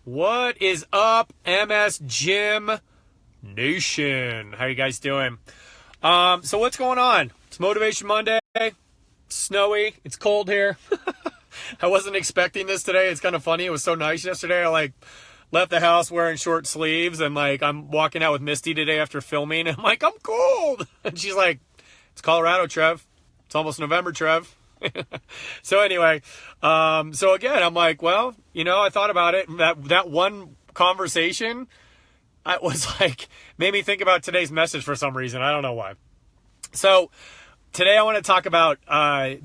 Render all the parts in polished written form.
What is up, MS Gym Nation? How you guys doing? So what's going on? It's Motivation Monday. It's snowy. It's cold here. I wasn't expecting this today. It's kind of funny. It was so nice yesterday. I left the house wearing short sleeves and I'm walking out with Misty today after filming. And I'm cold. And she's like, it's Colorado, Trev. It's almost November, Trev. So anyway, so again, I'm well, I thought about it. That one conversation, I was made me think about today's message for some reason. I don't know why. So today I want to talk about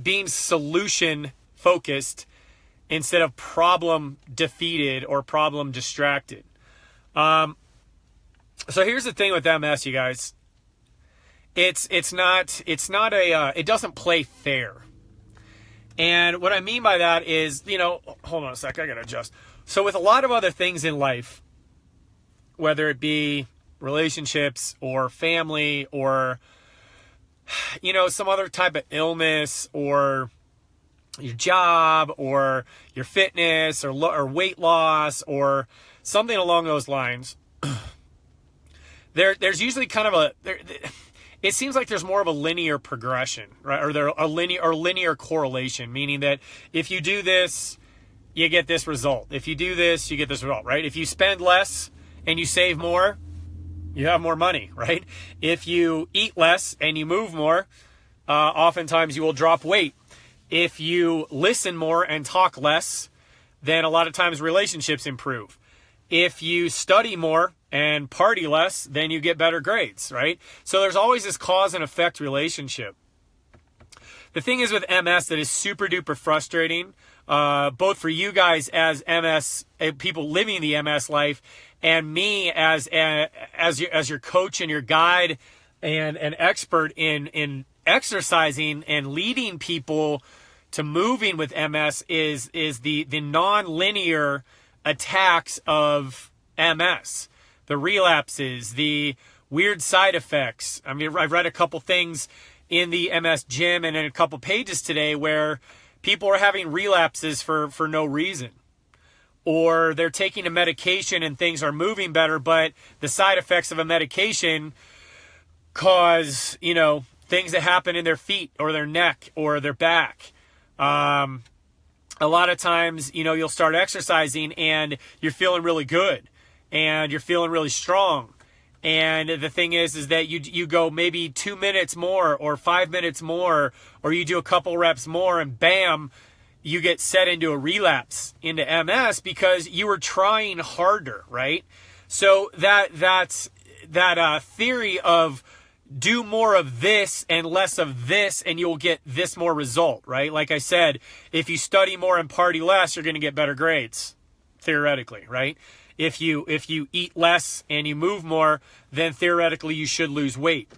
being solution focused instead of problem defeated or problem distracted. So here's the thing with MS, you guys. It doesn't play fair. And what I mean by that is, hold on a sec, I gotta adjust. So with a lot of other things in life, whether it be relationships or family or, some other type of illness or your job or your fitness or weight loss or something along those lines, there's usually kind of it seems like there's more of a linear progression, right? Or there a linear correlation, meaning that if you do this, you get this result. If you do this, you get this result, right? If you spend less and you save more, you have more money, right? If you eat less and you move more, oftentimes you will drop weight. If you listen more and talk less, then a lot of times relationships improve. If you study more and party less, then you get better grades, right? So there's always this cause and effect relationship. The thing is with MS that is super duper frustrating, both for you guys as MS people living the MS life, and me as your coach and your guide and an expert in exercising and leading people to moving with MS is the non-linear attacks of MS. The relapses, the weird side effects. I mean, I've read a couple things in the MS Gym and in a couple pages today where people are having relapses for no reason. Or they're taking a medication and things are moving better, but the side effects of a medication cause, things that happen in their feet or their neck or their back. A lot of times, you'll start exercising and you're feeling really good. And you're feeling really strong. And the thing is that you go maybe 2 minutes more or 5 minutes more, or you do a couple reps more and bam, you get set into a relapse into MS because you were trying harder, right? So that theory of do more of this and less of this and you'll get this more result, right? Like I said, if you study more and party less, you're going to get better grades, theoretically, right? If you eat less and you move more, then theoretically you should lose weight.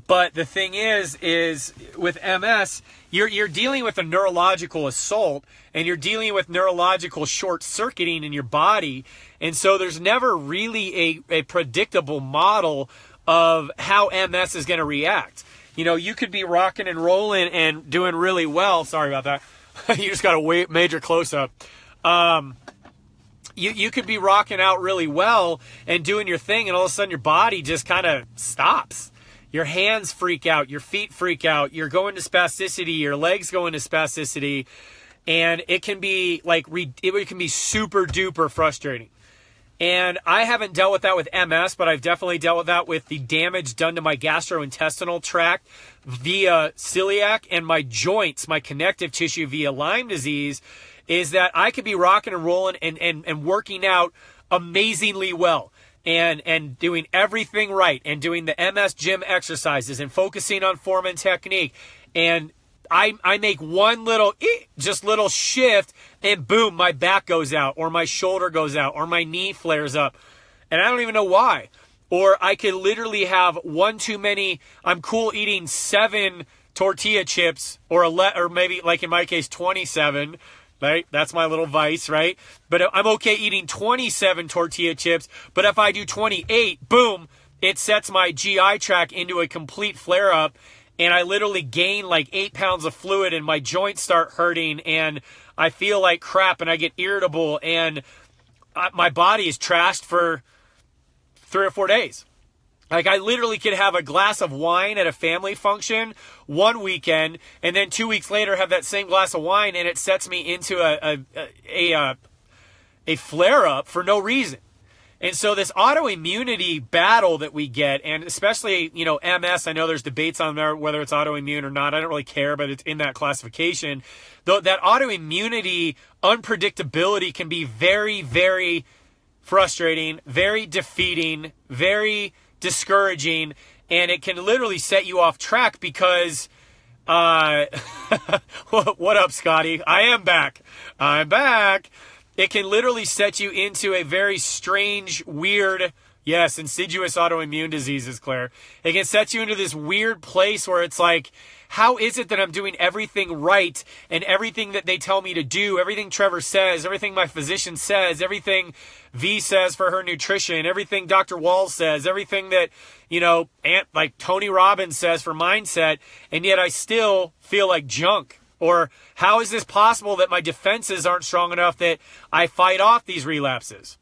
But the thing is with MS, you're dealing with a neurological assault and you're dealing with neurological short-circuiting in your body. And so there's never really a predictable model of how MS is going to react. You could be rocking and rolling and doing really well. Sorry about that. You just got a major close-up. You could be rocking out really well and doing your thing, and all of a sudden your body just kind of stops. Your hands freak out, your feet freak out, you're going to spasticity, your legs go into spasticity, and it can be it can be super duper frustrating. And I haven't dealt with that with MS, but I've definitely dealt with that with the damage done to my gastrointestinal tract via celiac and my joints, my connective tissue via Lyme disease. Is that I could be rocking and rolling and working out amazingly well and doing everything right and doing the MS Gym exercises and focusing on form and technique. And I make one little shift and boom, my back goes out or my shoulder goes out or my knee flares up. And I don't even know why. Or I could literally have one too many. I'm cool eating 7 tortilla chips or maybe like in my case, 27. Right? That's my little vice, right? But I'm okay eating 27 tortilla chips, but if I do 28, boom, it sets my GI tract into a complete flare-up, and I literally gain 8 pounds of fluid, and my joints start hurting, and I feel like crap, and I get irritable, and my body is trashed for 3 or 4 days. Like, I literally could have a glass of wine at a family function one weekend, and then 2 weeks later have that same glass of wine, and it sets me into a flare-up for no reason. And so this autoimmunity battle that we get, and especially, MS, I know there's debates on there whether it's autoimmune or not. I don't really care, but it's in that classification. Though that autoimmunity unpredictability can be very, very frustrating, very defeating, very discouraging, and it can literally set you off track because what up, Scotty? I am back. I'm back. It can literally set you into a very strange, weird, yes, insidious autoimmune diseases, Claire. It can set you into this weird place where it's like, how is it that I'm doing everything right, and everything that they tell me to do, everything Trevor says, everything my physician says, everything V says for her nutrition, everything Dr. Walls says, everything that, like Tony Robbins says for mindset, and yet I still feel like junk? Or how is this possible that my defenses aren't strong enough that I fight off these relapses?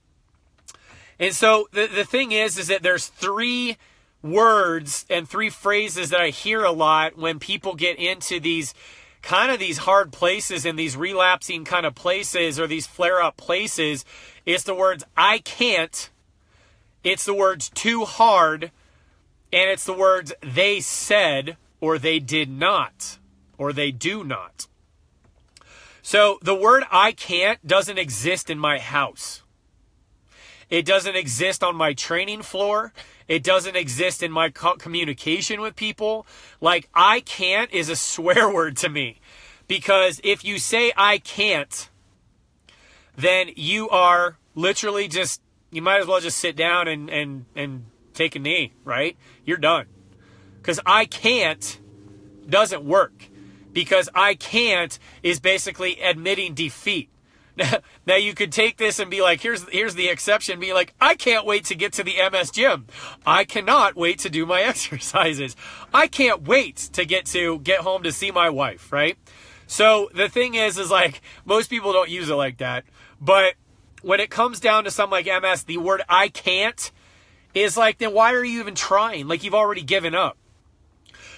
And so the thing is that there's 3 words and 3 phrases that I hear a lot when people get into these hard places and these relapsing kind of places or these flare-up places. It's the words I can't, it's the words too hard, and it's the words they said or they did not. Or they do not. So the word I can't doesn't exist in my house. It doesn't exist on my training floor. It doesn't exist in my communication with people. Like, I can't is a swear word to me. Because if you say I can't, then you are literally you might as well just sit down and take a knee, right? You're done. Because I can't doesn't work. Because I can't is basically admitting defeat. Now you could take this and be like, here's the exception. Be like, I can't wait to get to the MS gym. I cannot wait to do my exercises. I can't wait to get home to see my wife, right? So the thing is like, most people don't use it like that. But when it comes down to something like MS, the word I can't is like, then why are you even trying? Like, you've already given up.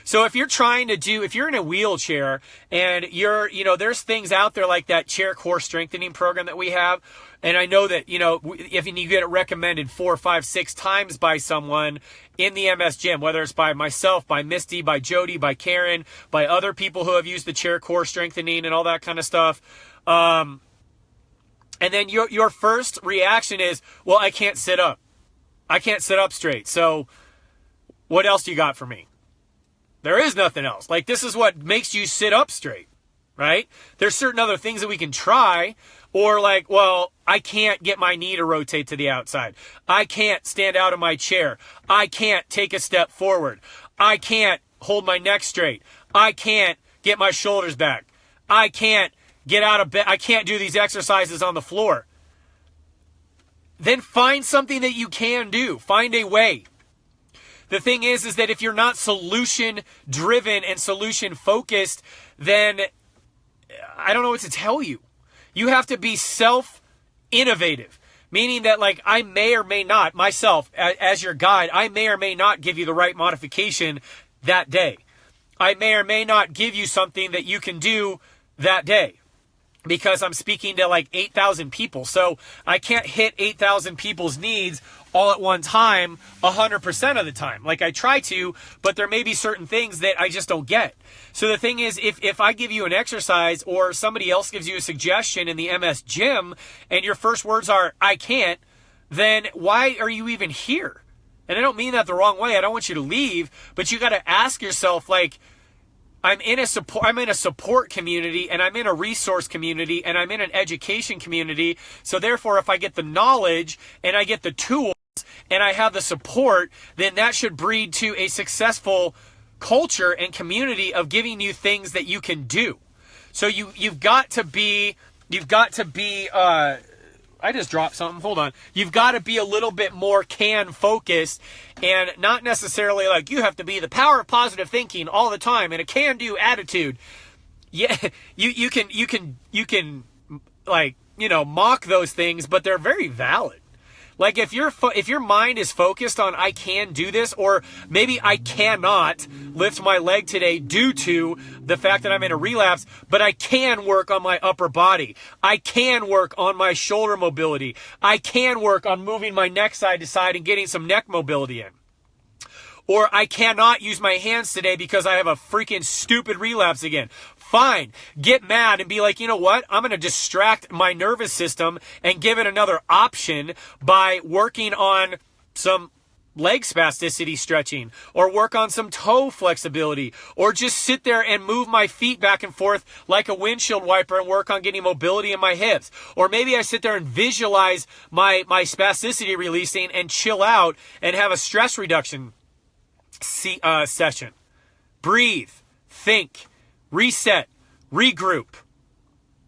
So if you're if you're in a wheelchair and there's things out there like that chair core strengthening program that we have. And I know that, if you get it recommended 4, 5, 6 times by someone in the MS gym, whether it's by myself, by Misty, by Jody, by Karen, by other people who have used the chair core strengthening and all that kind of stuff. And then your first reaction is, well, I can't sit up. I can't sit up straight. So what else do you got for me? There is nothing else. Like, this is what makes you sit up straight, right? There's certain other things that we can try, or like, well, I can't get my knee to rotate to the outside. I can't stand out of my chair. I can't take a step forward. I can't hold my neck straight. I can't get my shoulders back. I can't get out of bed. I can't do these exercises on the floor. Then find something that you can do. Find a way. The thing is that if you're not solution driven and solution focused, then I don't know what to tell you. You have to be self-innovative, meaning that, like, I may or may not, myself as your guide, I may or may not give you the right modification that day. I may or may not give you something that you can do that day, because I'm speaking to like 8,000 people. So I can't hit 8,000 people's needs all at one time 100% of the time. Like, I try to, but there may be certain things that I just don't get. So the thing is, if I give you an exercise or somebody else gives you a suggestion in the MS gym and your first words are, I can't, then why are you even here? And I don't mean that the wrong way. I don't want you to leave, but you got to ask yourself, like, I'm in a support community, and I'm in a resource community, and I'm in an education community. So therefore, if I get the knowledge and I get the tools and I have the support, then that should breed to a successful culture and community of giving you things that you can do. So you've got to be I just dropped something. Hold on. You've got to be a little bit more can focused, and not necessarily like you have to be the power of positive thinking all the time and a can do attitude. Yeah, you can like, mock those things, but they're very valid. Like if your mind is focused on I can do this, or maybe I cannot lift my leg today due to the fact that I'm in a relapse, but I can work on my upper body. I can work on my shoulder mobility. I can work on moving my neck side to side and getting some neck mobility in. Or I cannot use my hands today because I have a freaking stupid relapse again. Fine. Get mad and be like, you know what? I'm going to distract my nervous system and give it another option by working on some leg spasticity stretching, or work on some toe flexibility, or just sit there and move my feet back and forth like a windshield wiper and work on getting mobility in my hips. Or maybe I sit there and visualize my spasticity releasing and chill out and have a stress reduction session. Breathe, think, reset, regroup.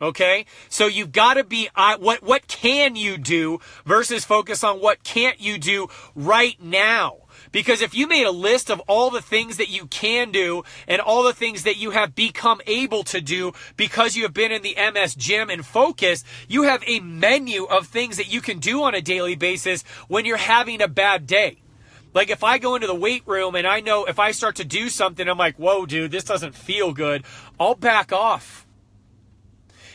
Okay? So you've got to be, what can you do versus focus on what can't you do right now. Because if you made a list of all the things that you can do and all the things that you have become able to do because you have been in the MS gym and focus, you have a menu of things that you can do on a daily basis when you're having a bad day. Like if I go into the weight room and I know if I start to do something, I'm like, whoa, dude, this doesn't feel good. I'll back off.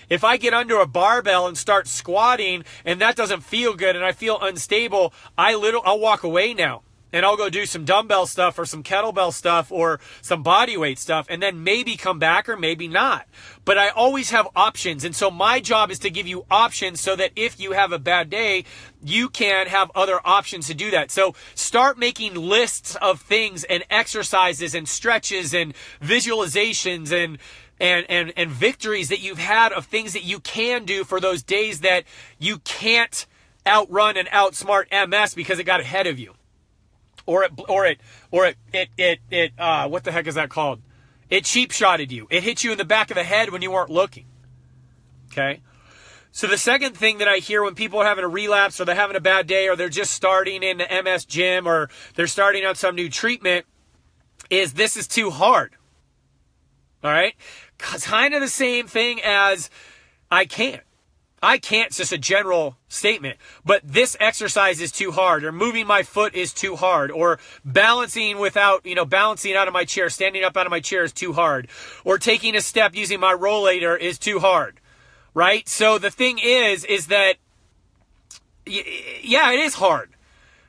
If I get under a barbell and start squatting and that doesn't feel good and I feel unstable, I'll walk away now. And I'll go do some dumbbell stuff or some kettlebell stuff or some body weight stuff and then maybe come back or maybe not. But I always have options. And so my job is to give you options so that if you have a bad day, you can have other options to do that. So start making lists of things and exercises and stretches and visualizations and victories that you've had of things that you can do for those days that you can't outrun and outsmart MS because it got ahead of you. Or it, what the heck is that called? It cheap shotted you. It hit you in the back of the head when you weren't looking. Okay? So the second thing that I hear when people are having a relapse or they're having a bad day or they're just starting in the MS gym or they're starting on some new treatment is this is too hard. All right? Kind of the same thing as I can't. I can't, it's just a general statement, but this exercise is too hard, or moving my foot is too hard, or balancing out of my chair, standing up out of my chair is too hard, or taking a step using my rollator is too hard, right? So the thing is that, yeah, it is hard.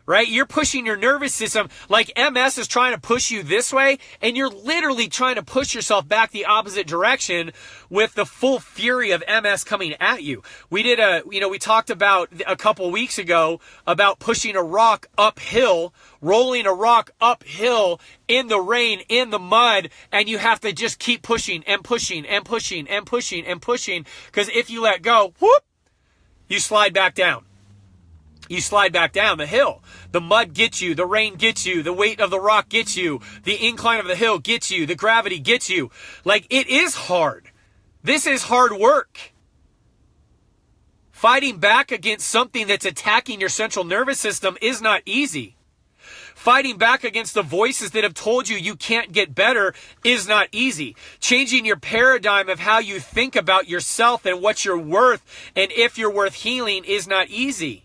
Right? You're pushing your nervous system like MS is trying to push you this way, and you're literally trying to push yourself back the opposite direction with the full fury of MS coming at you. We talked about a couple weeks ago about pushing a rock uphill, rolling a rock uphill in the rain, in the mud, and you have to just keep pushing and pushing and pushing and pushing and pushing, because if you let go, whoop, you slide back down. You slide back down the hill. The mud gets you. The rain gets you. The weight of the rock gets you. The incline of the hill gets you. The gravity gets you. Like, it is hard. This is hard work. Fighting back against something that's attacking your central nervous system is not easy. Fighting back against the voices that have told you you can't get better is not easy. Changing your paradigm of how you think about yourself and what you're worth and if you're worth healing is not easy.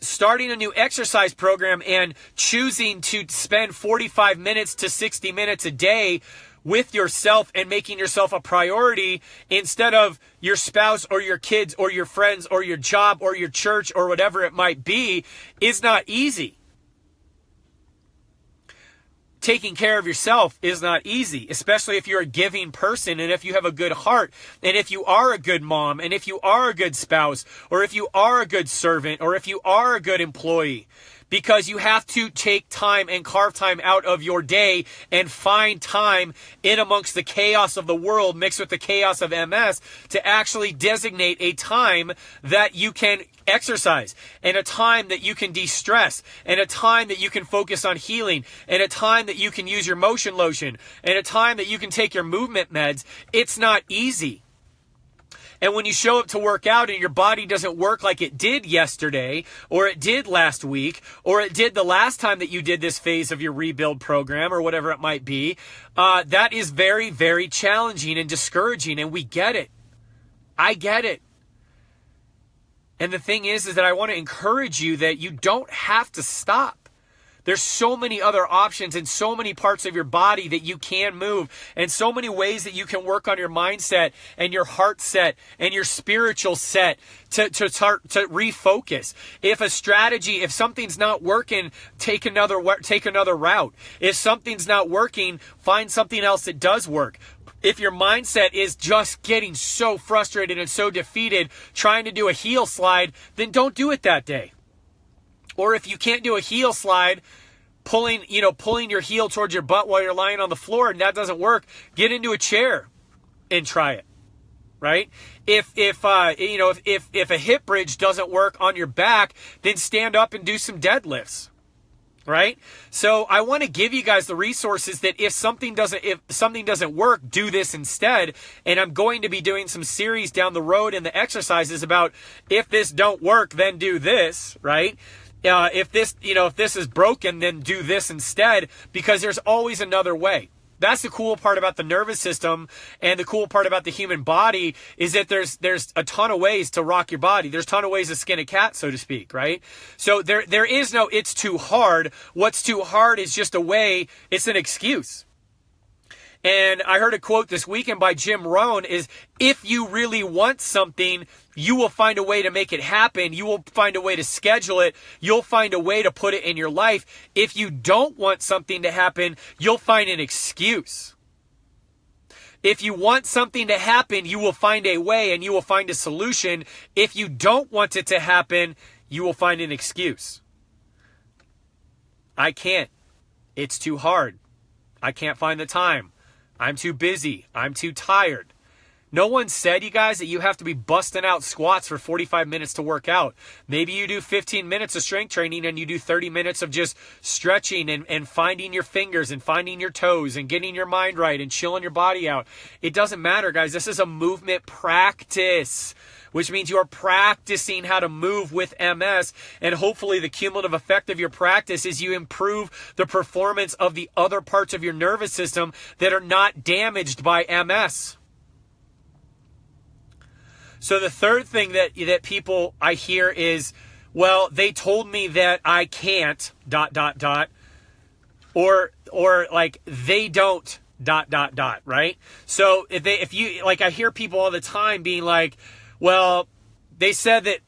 Starting a new exercise program and choosing to spend 45 minutes to 60 minutes a day with yourself and making yourself a priority instead of your spouse or your kids or your friends or your job or your church or whatever it might be is not easy. Taking care of yourself is not easy, especially if you're a giving person and if you have a good heart and if you are a good mom and if you are a good spouse or if you are a good servant or if you are a good employee, because you have to take time and carve time out of your day and find time in amongst the chaos of the world mixed with the chaos of MS to actually designate a time that you can exercise and a time that you can de-stress and a time that you can focus on healing and a time that you can use your motion lotion and a time that you can take your movement meds. It's not easy. And when you show up to work out and your body doesn't work like it did yesterday, or it did last week, or it did the last time that you did this phase of your rebuild program, or whatever it might be, that is very, very challenging and discouraging, and we get it. I get it. And the thing is that I want to encourage you that you don't have to stop. There's so many other options and so many parts of your body that you can move, and so many ways that you can work on your mindset and your heart set and your spiritual set to refocus. If something's not working, take another route. If something's not working, find something else that does work. If your mindset is just getting so frustrated and so defeated trying to do a heel slide, then don't do it that day. Or if you can't do a heel slide, pulling your heel towards your butt while you're lying on the floor and that doesn't work, get into a chair and try it. Right? If a hip bridge doesn't work on your back, then stand up and do some deadlifts. Right? So I want to give you guys the resources that if something doesn't work, do this instead. And I'm going to be doing some series down the road in the exercises about if this don't work, then do this, right? If this is broken, then do this instead, because there's always another way. That's the cool part about the nervous system, and the cool part about the human body is that there's a ton of ways to rock your body. There's a ton of ways to skin a cat, so to speak, right? So there is no it's too hard. What's too hard is just a way, it's an excuse. And I heard a quote this weekend by Jim Rohn is, if you really want something, you will find a way to make it happen. You will find a way to schedule it. You'll find a way to put it in your life. If you don't want something to happen, you'll find an excuse. If you want something to happen, you will find a way and you will find a solution. If you don't want it to happen, you will find an excuse. I can't. It's too hard. I can't find the time. I'm too busy. I'm too tired. No one said, you guys, that you have to be busting out squats for 45 minutes to work out. Maybe you do 15 minutes of strength training and you do 30 minutes of just stretching and finding your fingers and finding your toes and getting your mind right and chilling your body out. It doesn't matter, guys. This is a movement practice, which means you are practicing how to move with MS, and hopefully the cumulative effect of your practice is you improve the performance of the other parts of your nervous system that are not damaged by MS. So the third thing that people I hear is, well, they told me that I can't ... or like they don't ... right? So if you I hear people all the time being like, well, they said that,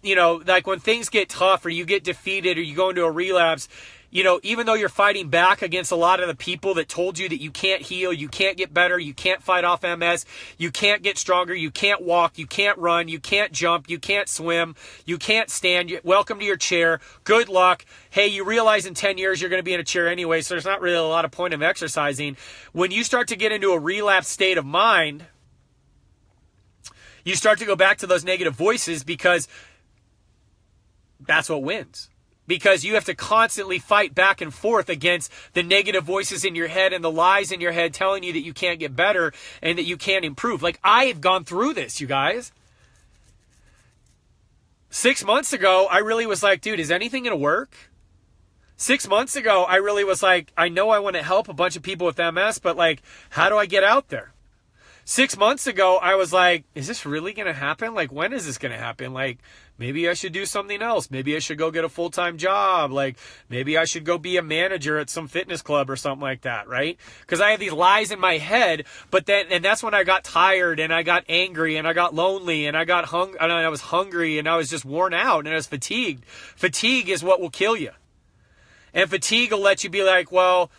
like when things get tough or you get defeated or you go into a relapse, even though you're fighting back against a lot of the people that told you that you can't heal, you can't get better, you can't fight off MS, you can't get stronger, you can't walk, you can't run, you can't jump, you can't swim, you can't stand, welcome to your chair, good luck. Hey, you realize in 10 years you're going to be in a chair anyway, so there's not really a lot of point of exercising. When you start to get into a relapse state of mind, you start to go back to those negative voices because that's what wins. Because you have to constantly fight back and forth against the negative voices in your head and the lies in your head telling you that you can't get better and that you can't improve. Like, I have gone through this, you guys. 6 months ago, I really was like, dude, is anything going to work? 6 months ago, I really was like, I know I want to help a bunch of people with MS, but like, how do I get out there? 6 months ago, I was like, is this really going to happen? Like, when is this going to happen? Like, maybe I should do something else. Maybe I should go get a full-time job. Like, maybe I should go be a manager at some fitness club or something like that, right? Because I had these lies in my head, and that's when I got tired and I got angry and I got lonely and I was hungry and I was just worn out and I was fatigued. Fatigue is what will kill you. And fatigue will let you be like, well,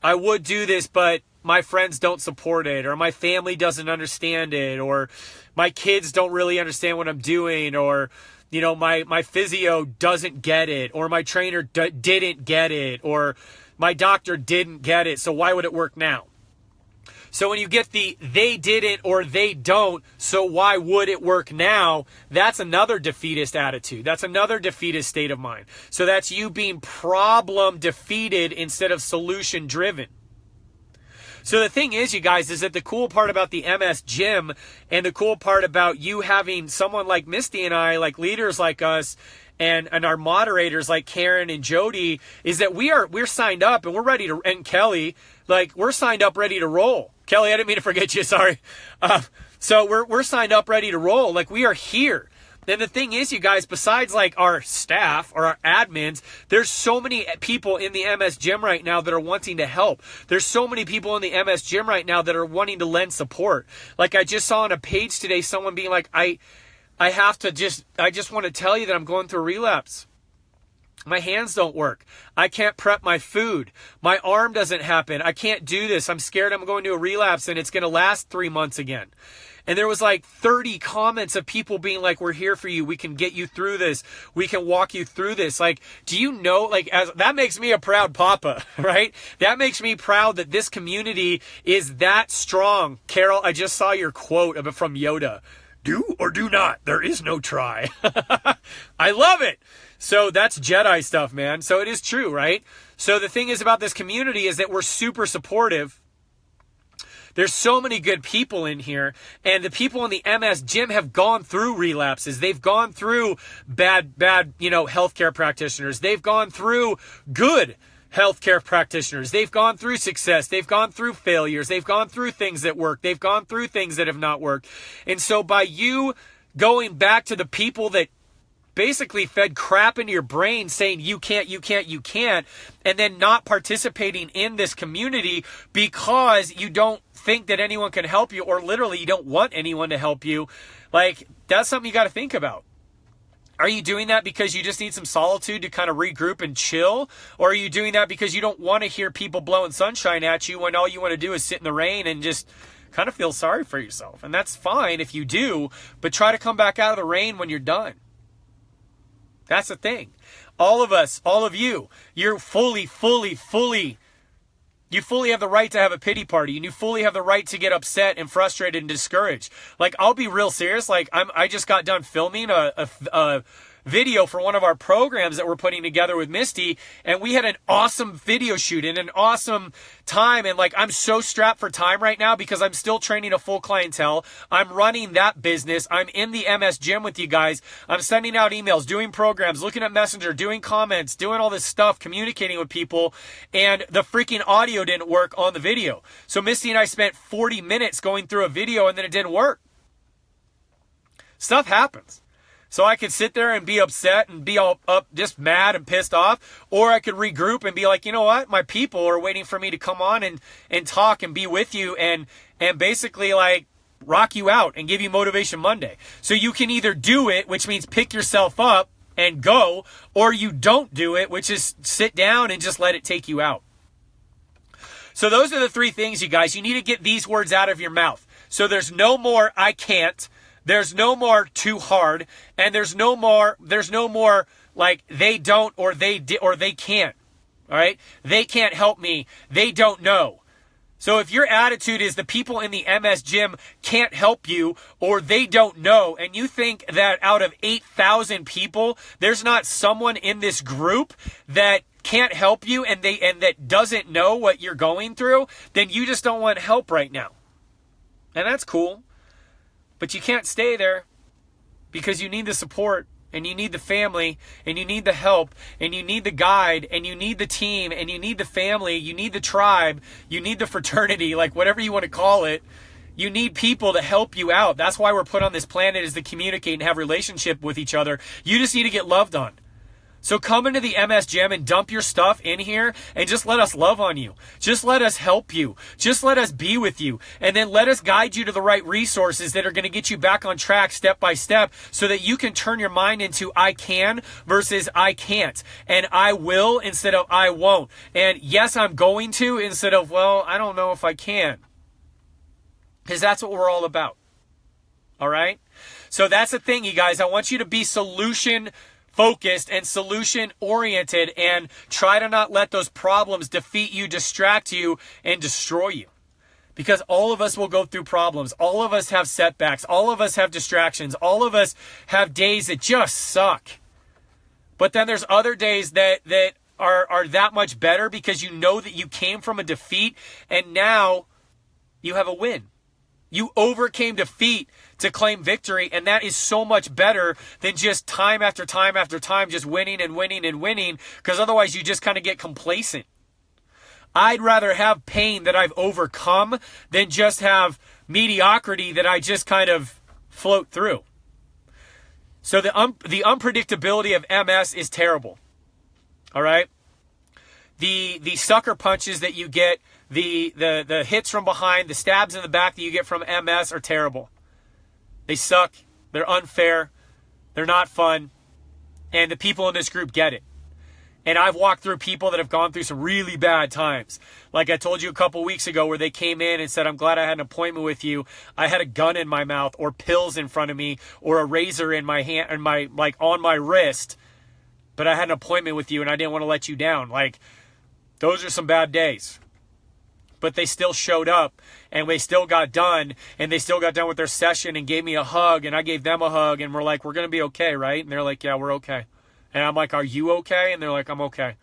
I would do this, but my friends don't support it, or my family doesn't understand it, or my kids don't really understand what I'm doing, or, my physio doesn't get it, or my trainer didn't get it, or my doctor didn't get it, so why would it work now? So when you get the they didn't or they don't, so why would it work now? That's another defeatist attitude. That's another defeatist state of mind. So that's you being problem defeated instead of solution driven. So the thing is, you guys, is that the cool part about the MS gym and the cool part about you having someone like Misty and I, like leaders like us, and our moderators like Karen and Jody, is that we're signed up and we're ready to, and Kelly, like we're signed up ready to roll. Kelly, I didn't mean to forget you, sorry. So we're signed up, ready to roll. Like, we are here. Then the thing is, you guys, besides like our staff or our admins, there's so many people in the MS Gym right now that are wanting to help. There's so many people in the MS Gym right now that are wanting to lend support. Like, I just saw on a page today, someone being like, I just want to tell you that I'm going through a relapse. My hands don't work. I can't prep my food. My arm doesn't happen. I can't do this. I'm scared I'm going to a relapse and it's going to last 3 months again. And there was like 30 comments of people being like, we're here for you. We can get you through this. We can walk you through this. Like, do you know, like, that makes me a proud papa, right? That makes me proud that this community is that strong. Carol, I just saw your quote from Yoda. Do or do not. There is no try. I love it. So that's Jedi stuff, man. So it is true, right? So the thing is about this community is that we're super supportive. There's so many good people in here, and the people in the MS Gym have gone through relapses. They've gone through bad, healthcare practitioners. They've gone through good healthcare practitioners. They've gone through success. They've gone through failures. They've gone through things that work. They've gone through things that have not worked. And so by you going back to the people that basically fed crap into your brain saying you can't, and then not participating in this community because you don't think that anyone can help you, or literally you don't want anyone to help you, like, that's something you got to think about. Are you doing that because you just need some solitude to kind of regroup and chill? Or are you doing that because you don't want to hear people blowing sunshine at you when all you want to do is sit in the rain and just kind of feel sorry for yourself? And that's fine if you do, but try to come back out of the rain when you're done. That's the thing. All of us, all of you, you're fully you fully have the right to have a pity party, and you fully have the right to get upset and frustrated and discouraged. Like, I'll be real serious. Like, I just got done filming a video for one of our programs that we're putting together with Misty, and we had an awesome video shoot and an awesome time. And like, I'm so strapped for time right now because I'm still training a full clientele. I'm running that business. I'm in the MS Gym with you guys. I'm sending out emails, doing programs, looking at Messenger, doing comments, doing all this stuff, communicating with people, and the freaking audio didn't work on the video. So Misty and I spent 40 minutes going through a video, and then it didn't work. Stuff happens. So I could sit there and be upset and be all up, just mad and pissed off, or I could regroup and be like, you know what? My people are waiting for me to come on and talk and be with you and basically like rock you out and give you Motivation Monday. So you can either do it, which means pick yourself up and go, or you don't do it, which is sit down and just let it take you out. So those are the three things, you guys. You need to get these words out of your mouth. So there's no more I can't. There's no more too hard, and there's no more like they don't or they can't. All right? They can't help me. They don't know. So if your attitude is the people in the MS Gym can't help you or they don't know, and you think that out of 8,000 people, there's not someone in this group that can't help you and that doesn't know what you're going through, then you just don't want help right now. And that's cool. But you can't stay there because you need the support and you need the family and you need the help and you need the guide and you need the team and you need the family, you need the tribe, you need the fraternity, like whatever you want to call it. You need people to help you out. That's why we're put on this planet, is to communicate and have relationship with each other. You just need to get loved on. So come into the MS Gym and dump your stuff in here and just let us love on you. Just let us help you. Just let us be with you. And then let us guide you to the right resources that are going to get you back on track step by step so that you can turn your mind into I can versus I can't. And I will instead of I won't. And yes, I'm going to instead of, well, I don't know if I can. Because that's what we're all about. All right? So that's the thing, you guys. I want you to be solution focused and solution oriented and try to not let those problems defeat you, distract you, and destroy you. Because all of us will go through problems. All of us have setbacks. All of us have distractions. All of us have days that just suck. But then there's other days that are that much better because you know that you came from a defeat and now you have a win. You overcame defeat to claim victory, and that is so much better than just time after time after time just winning and winning and winning, because otherwise you just kind of get complacent. I'd rather have pain that I've overcome than just have mediocrity that I just kind of float through. So the unpredictability of MS is terrible. All right? The sucker punches that you get, the hits from behind, the stabs in the back that you get from MS are terrible. They suck. They're unfair. They're not fun. And the people in this group get it. And I've walked through people that have gone through some really bad times. Like I told you a couple weeks ago where they came in and said, I'm glad I had an appointment with you. I had a gun in my mouth or pills in front of me or a razor in my hand and on my wrist. But I had an appointment with you and I didn't want to let you down. Like, those are some bad days. But they still showed up and they still got done and they still got done with their session and gave me a hug and I gave them a hug and we're like, we're going to be okay, right? And they're like, yeah, we're okay. And I'm like, are you okay? And they're like, I'm okay.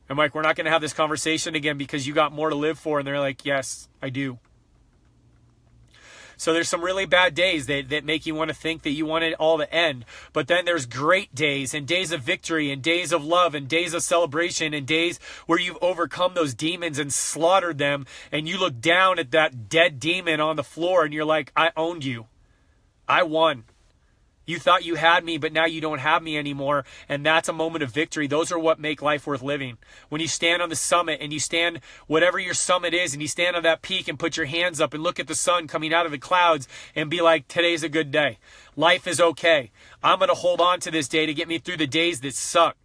I'm like, we're not going to have this conversation again because you got more to live for. And they're like, yes, I do. So there's some really bad days that make you want to think that you want it all to end. But then there's great days and days of victory and days of love and days of celebration and days where you've overcome those demons and slaughtered them. And you look down at that dead demon on the floor and you're like, I owned you. I won. You thought you had me, but now you don't have me anymore. And that's a moment of victory. Those are what make life worth living. When you stand on the summit and you stand, whatever your summit is, and you stand on that peak and put your hands up and look at the sun coming out of the clouds and be like, today's a good day. Life is okay. I'm going to hold on to this day to get me through the days that suck.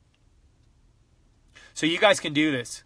So you guys can do this.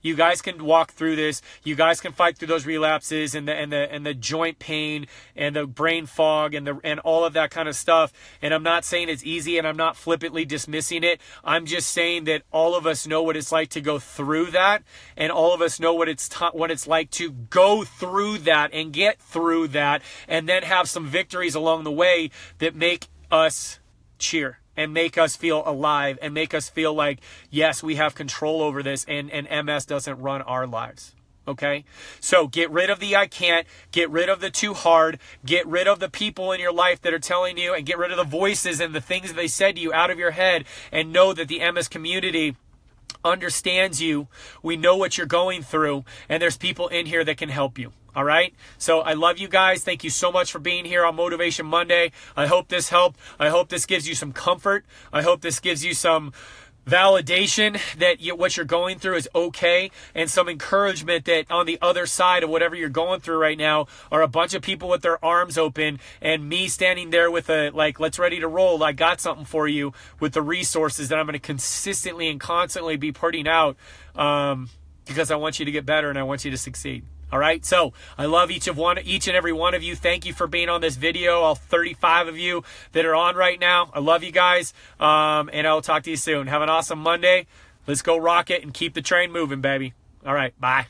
You guys can walk through this. You guys can fight through those relapses and the joint pain and the brain fog and all of that kind of stuff. And I'm not saying it's easy and I'm not flippantly dismissing it. I'm just saying that all of us know what it's like to go through that, and all of us know what it's like to go through that and get through that, and then have some victories along the way that make us cheer and make us feel alive and make us feel like, yes, we have control over this and MS doesn't run our lives. Okay? So get rid of the I can't, get rid of the too hard, get rid of the people in your life that are telling you, and get rid of the voices and the things that they said to you out of your head, and know that the MS community understands you. We know what you're going through, and there's people in here that can help you. All right. So I love you guys. Thank you so much for being here on Motivation Monday. I hope this helped. I hope this gives you some comfort. I hope this gives you some validation that what you're going through is okay, and some encouragement that on the other side of whatever you're going through right now are a bunch of people with their arms open, and me standing there with let's ready to roll. I got something for you with the resources that I'm going to consistently and constantly be putting out because I want you to get better and I want you to succeed. All right. So I love each and every one of you. Thank you for being on this video. All 35 of you that are on right now. I love you guys. And I'll talk to you soon. Have an awesome Monday. Let's go rock it and keep the train moving, baby. All right. Bye.